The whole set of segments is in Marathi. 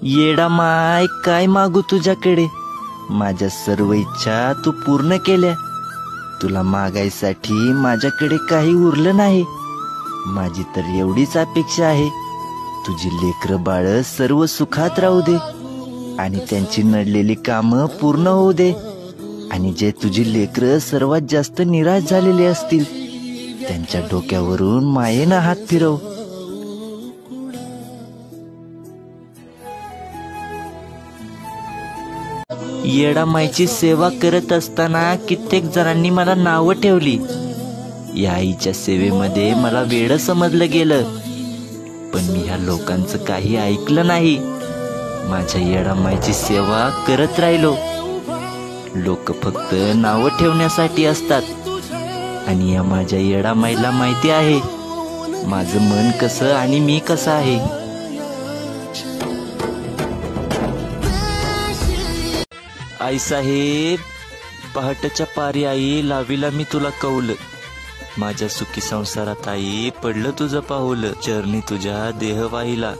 येडा माय, काय मागू तुझ्याकडे? माझ्या सर्व इच्छा तू पूर्ण केल्या. तुला मागायसाठी माझ्याकडे काही उरलं नाही. माझी तर एवढीच अपेक्षा आहे, तुझी लेकरं बाळ सर्व सुखात राहू दे आणि त्यांची नडलेली कामं पूर्ण होऊ दे. आणि जे तुझी लेकरं सर्वात जास्त निराश झालेली असतील त्यांच्या डोक्यावरून मायेनं हात फिरव. येडा मायची सेवा करत असताना कित्येक जणांनी मला नावं ठेवली. या आईच्या सेवेमध्ये मला वेडं समजलं गेलं, पण मी ह्या लोकांचं काही ऐकलं नाही. माझ्या येडा मायची सेवा करत राहिलो. लोक फक्त नावं ठेवण्यासाठी असतात आणि या माझ्या येडा माईला माहिती आहे माझं मन कसं आणि मी कसं आहे. आई साहेब, पहाटच्या पारी आई लावीला मी तुला कौल. माझ्या सुखी संसारात आई पडलं तुझं पाऊल. चरणी तुझ्या देह वाहिला,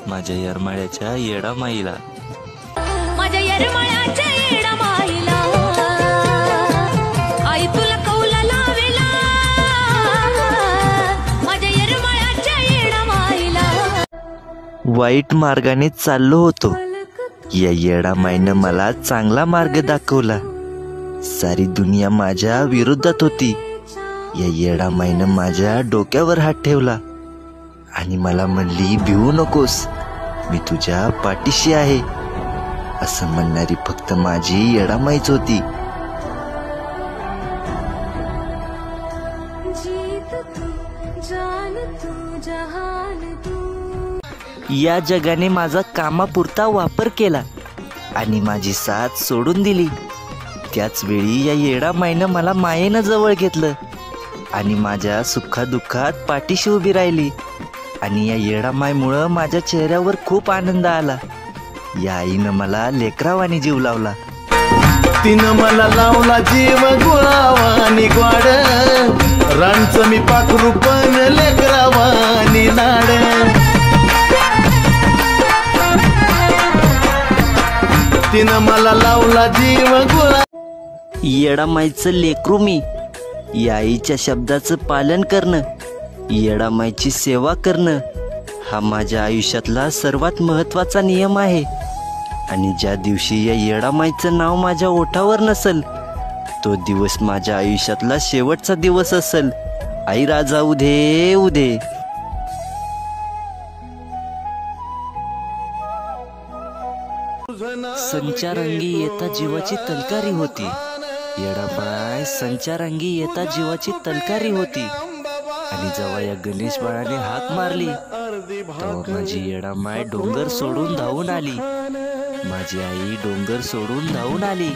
माझ्या येरमाळ्याच्या येडा माईला. माझ्या येरमाळ्याच्या येडा माईला आई तुला कौल लावेला. माझ्या येरमाळ्याच्या येडा माईला. वाईट मार्गाने चाललो होतो, या येडा माईनं मला चांगला मार्ग दाखवला. सारी दुनिया माझ्या विरोधात होती, या येडा माईनं माझ्या डोक्यावर हात ठेवला आणि मला म्हणली, भिवू नकोस, मी तुझ्या पाठीशी आहे. असं म्हणणारी फक्त माझी येडा माईच होती. या जगाने माझा कामापुरता वापर केला आणि माझी साथ सोडून दिली. त्याच वेळी या येडा माईनं मला मायेनं जवळ घेतलं आणि माझ्या सुखादुःखात पाठीशी उभी राहिली. आणि या येडा माईमुळं माझ्या चेहऱ्यावर खूप आनंद आला. या आईनं मला लेकरावानी जीव लावला. तिनं मला लावला जीव गुळावानी ग्वाड, रांचं मी पाखरू पण लेकरावानी लाड. तिनं मला लावला जीव गुळा. येडा माईचं लेकरू मी. या आईच्या शब्दाचं पालन करणं, येडा माईची सेवा करणं हा माझ्या आयुष्यातला सर्वात महत्त्वाचा नियम आहे. आणि ज्या दिवशी या येडा माईचं नाव माझ्या ओठावर नसल, तो दिवस माझ्या आयुष्यातला शेवटचा दिवस असेल. आई राजा उदे उदे. संचारांगी येता जीवाची तलकारी होती. येडाबाई संचारांगी येता जीवाची तलकारी होती. आणि जेव्हा या गणेश बाळाने हाक मारली तेव्हा माझी येडामाय डोंगर सोडून धावून आली. माझी आई डोंगर सोडून धावून आली.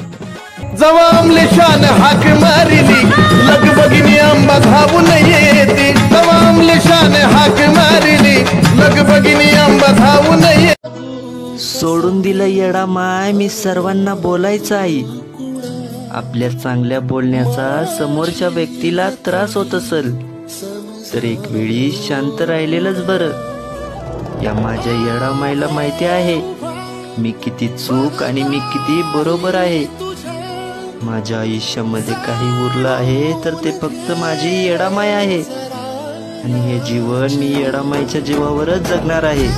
जवा अमलेशान हाक मारिली लगबगिनी आंबा धावून येते. जवा अमलेशान हाक मारिली लगबगिनी आंबा धावून येते. सोडून दिलं येडा माय मी सर्वांना बोलायचं आई. आपल्या चांगल्या बोलण्याचा समोरच्या व्यक्तीला त्रास होत असेल तर एक वेळी शांत राहिलेलंच बरं. या माझ्या येडा मायला माहिती आहे मी किती चूक आणि मी किती बरोबर आहे. माझ्या आयुष्यामध्ये काही उरलं आहे तर ते फक्त माझी येडा माय आहे. आणि हे जीवन मी येडा माईच्या जीवावरच जगणार आहे.